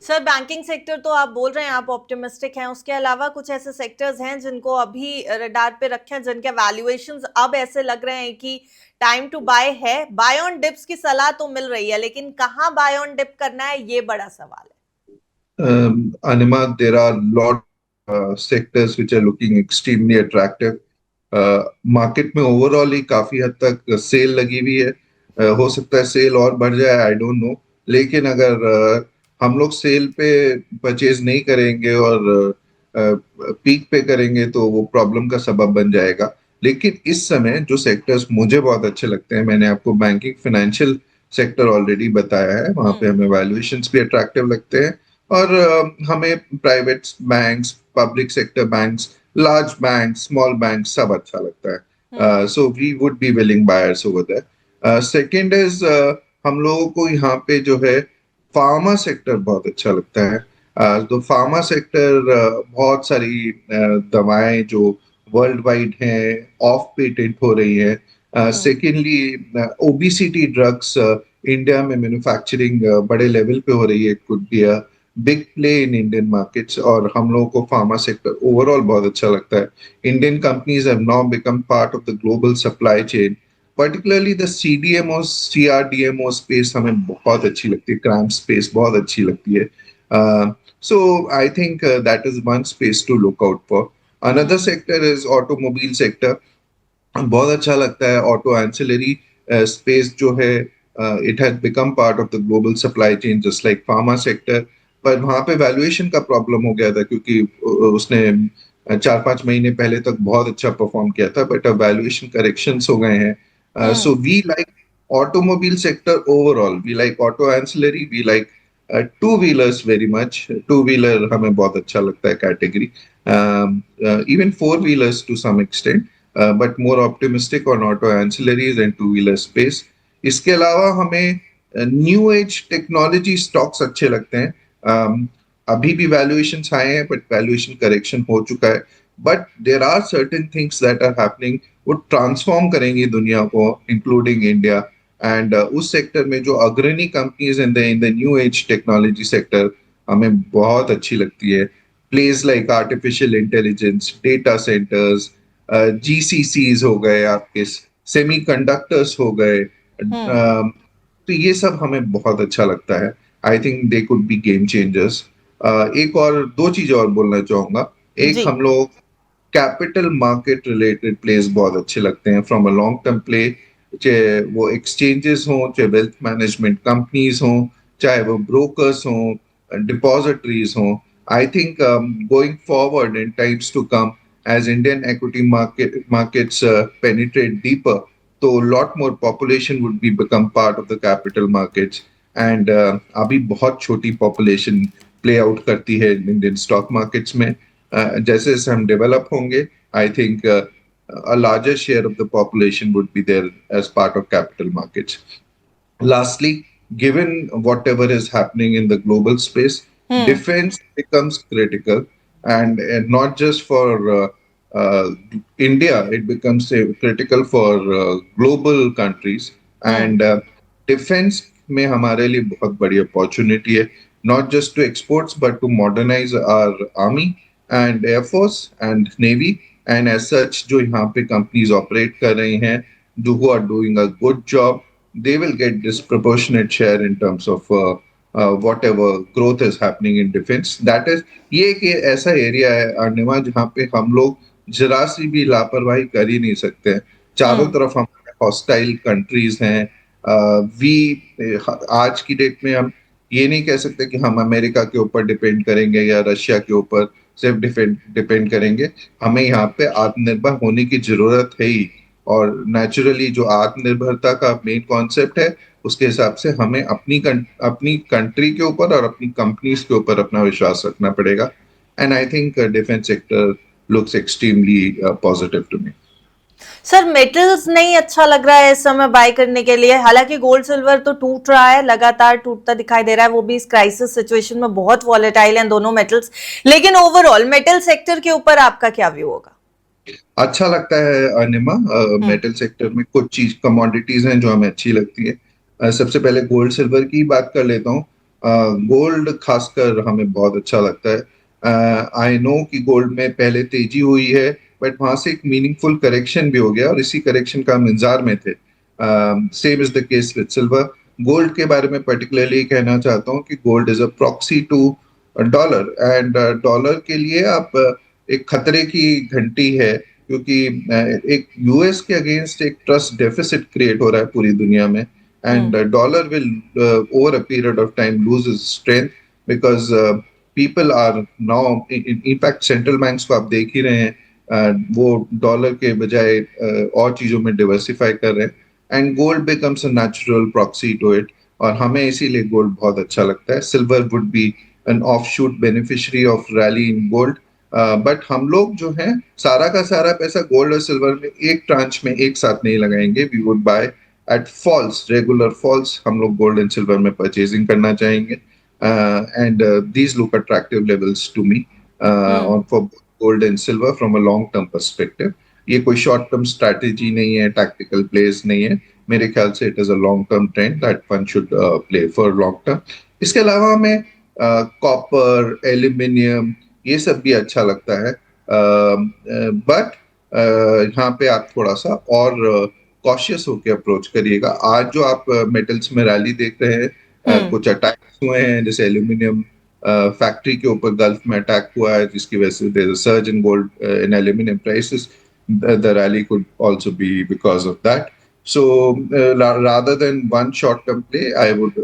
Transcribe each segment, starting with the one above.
Sir banking sector तो आप बोल रहे हैं आप ऑप्टिमिस्टिक हैं, उसके अलावा कुछ ऐसे सेक्टर्स हैं जिनको अभी रडार पे रखे हैं, जिनके वैल्यूएशंस अब ऐसे लग रहे हैं कि टाइम टू बाय है? बाय ऑन डिप्स की सलाह तो मिल रही है, लेकिन कहाँ बाय ऑन डिप करना है, ये बड़ा सवाल Anima, there are lot sectors which are looking extremely attractive. Market में ओवरऑल ही काफी हद तक सेल लगी हुई है। हो सकता है सेल और बढ़ जाए, आई डोंट नो। लेकिन अगर हम लोग सेल पे परचेज नहीं करेंगे और पीक पे करेंगे तो वो प्रॉब्लम का सबब बन जाएगा। लेकिन इस समय जो सेक्टर्स मुझे बहुत अच्छे लगते हैं, मैंने आपको बैंकिंग फाइनेंशियल सेक्टर ऑलरेडी बताया है, वहां है। पे हमें वैल्यूएशंस भी अट्रैक्टिव लगते हैं। और हमें private banks, public sector banks, large bank, small bank सब अच्छा लगता हम्म। है। So we would be willing buyers over there. Second is, हम लोगों को यहाँ पे जो है फार्मा सेक्टर बहुत अच्छा लगता है। तो फार्मा सेक्टर, बहुत सारी दवाएं जो वर्ल्ड वाइड हैं ऑफ पेटेंट हो रही हैं। हम्म। सेकेंडली, ओबिसिटी ड्रग्स इंडिया में मैन्युफैक्चरिंग बड़े लेवल पे हो रही है, could be a big play in Indian markets. और हम लोगों को फार्मा सेक्टर ओवरऑल बहुत अच्छा लगता है। Indian companies have now become part of the global supply chain. Particularly the CDMO CRDMO space हमें बहुत अच्छी लगती है, क्रैम स्पेस बहुत अच्छी लगती है। So I think that is one space to look out for. Another hmm. Sector is automobile sector. बहुत अच्छा लगता है। ऑटो एंसिलरी स्पेस जो है, it has become part of the global supply chain just like pharma sector. पर वहां पे valuation का प्रॉब्लम हो गया था, क्योंकि उसने 4-5 महीने पहले तक बहुत अच्छा परफॉर्म किया था, बट अब वैल्यूएशन करेक्शंस हो गए हैं। So hmm. We like automobile sector overall, we like auto ancillary, we like two wheelers very much. Two wheeler हमें बहुत अच्छा लगता है category, even four wheelers to some extent, but more optimistic on auto ancillaries and two wheeler space. इसके अलावा हमें new age technology stocks अच्छे लगते हैं। अभी भी वैल्यूएशंस आए हैं, बट वैल्यूएशन करेक्शन हो चुका है। But there are certain things that are happening, वो ट्रांसफॉर्म करेंगी दुनिया को, इंक्लूडिंग इंडिया। एंड उस सेक्टर में जो अग्रणी companies in the new age technology sector हमें बहुत अच्छी लगती है। Place like artificial intelligence, data centres, GCCs हो गए, आपके सेमी कंडक्टर्स हो गए। हम्म। तो ये सब हमें बहुत अच्छा लगता है। I think they could be game changers. एक और दो चीजें और बोलना चाहूंगा। एक, जी। हम लोग कैपिटल मार्केट रिलेटेड प्लेस बहुत अच्छे लगते हैं from a long term play. चाहे वो एक्सचेंजेस हों, चाहे वेल्थ मैनेजमेंट कंपनीज हों, चाहे वो ब्रोकर्स हों, डिपॉजिटरीज हों। I think going forward in times to come, as Indian equity markets penetrate deeper, so a lot more population would be become part of the capital markets. And अभी बहुत छोटी population play out करती है Indian stock markets में। जैसे जैसे हम develop होंगे, I think a larger share of the population would be there as part of capital markets. Lastly, given whatever is happening in the global space, hmm. defense becomes critical, and not just for India, it becomes critical for global countries. Hmm. And defense में हमारे लिए बहुत बड़ी opportunity है, not just to exports but to modernize our army and air force and navy. And as such, जो यहाँ पे companies operate कर रही हैं, जो who are doing a good job, they will get disproportionate share in terms of whatever growth is happening in defense. That is, ये एक ऐसा एरिया है अर्निमा जहाँ पे हम लोग जरा सी भी लापरवाही कर ही नहीं सकते हैं। चारों हम्म। तरफ हमारे हॉस्टाइल कंट्रीज हैं। वी आज की डेट में हम ये नहीं कह सकते कि हम अमेरिका के ऊपर डिपेंड करेंगे या रशिया के ऊपर सिर्फ डिपेंड डिपेंड करेंगे। हमें यहाँ पे आत्मनिर्भर होने की जरूरत है ही। और नेचुरली जो आत्मनिर्भरता का मेन कॉन्सेप्ट है, उसके हिसाब से हमें अपनी कंट्री के ऊपर और अपनी कंपनीज के ऊपर अपना विश्वास रखना पड़ेगा। And I think defence sector looks extremely positive to me. Sir metals नहीं अच्छा लग रहा है इस समय बाय करने के लिए, हालांकि गोल्ड सिल्वर तो टूट रहा है, लगातार टूटता दिखाई दे रहा है, वो भी इस क्राइसिस सिचुएशन में बहुत वॉलेटाइल हैं दोनों मेटल्स। लेकिन ओवरऑल मेटल सेक्टर के ऊपर आपका क्या व्यू होगा? अच्छा लगता है अनिमा। हम्म। मेटल सेक्टर में कुछ चीज कमोडिटीज हैं जो हमें अच्छी लगती है। सबसे पहले गोल्ड सिल्वर की बात कर लेता हूँ। गोल्ड खासकर हमें बहुत अच्छा लगता है। आई नो कि गोल्ड में पहले तेजी हुई है, बट वहां से एक मीनिंगफुल करेक्शन भी हो गया और इसी करेक्शन का हम इंतजार में थे। Same is the case with silver. Gold के बारे में पर्टिकुलरली कहना चाहता हूँ कि gold is a proxy to dollar, and dollar के लिए आप एक खतरे की घंटी है, क्योंकि एक यूएस के अगेंस्ट एक ट्रस्ट डेफिसिट क्रिएट हो रहा है पूरी दुनिया में, and dollar will over a period of time lose its strength because people are now in fact central banks को आप देख ही रहे हैं, वो डॉलर के बजाय और चीजों में डिवर्सिफाई कर रहे हैं, and gold becomes a natural proxy to it, और हमें इसीलिए गोल्ड बहुत अच्छा लगता है। Silver would be an offshoot beneficiary of rally in gold, but हम लोग जो है सारा का सारा पैसा गोल्ड और सिल्वर में एक ट्रांच में एक साथ नहीं लगाएंगे। We would buy at falls, regular falls, हम लोग गोल्ड एंड सिल्वर में परचेजिंग करना चाहेंगे, and these look attractive levels to me on for gold and silver from a long term perspective। ये कोई शॉर्ट टर्म स्ट्रैटेजी नहीं है, tactical place नहीं है, मेरे ख्याल से it is a long term trend that one should play for long term. इसके अलावा हमें कॉपर, एल्यूमिनियम, ये सब भी अच्छा लगता है, बट यहाँ पे आप थोड़ा सा और कॉशियस होकर अप्रोच करिएगा। आज जो आप मेटल्स में रैली देख रहे हैं, कुछ अटैक्स हुए हैं, जैसे एल्यूमिनियम फैक्ट्री के ऊपर गल्फ में अटैक हुआ है, जिसकी वजह से there is a surge in gold in aluminium prices. The rally could also be because of that. So rather than one short-term play, I would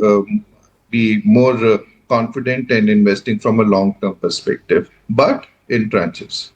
be more confident in investing from a long-term perspective, but in tranches.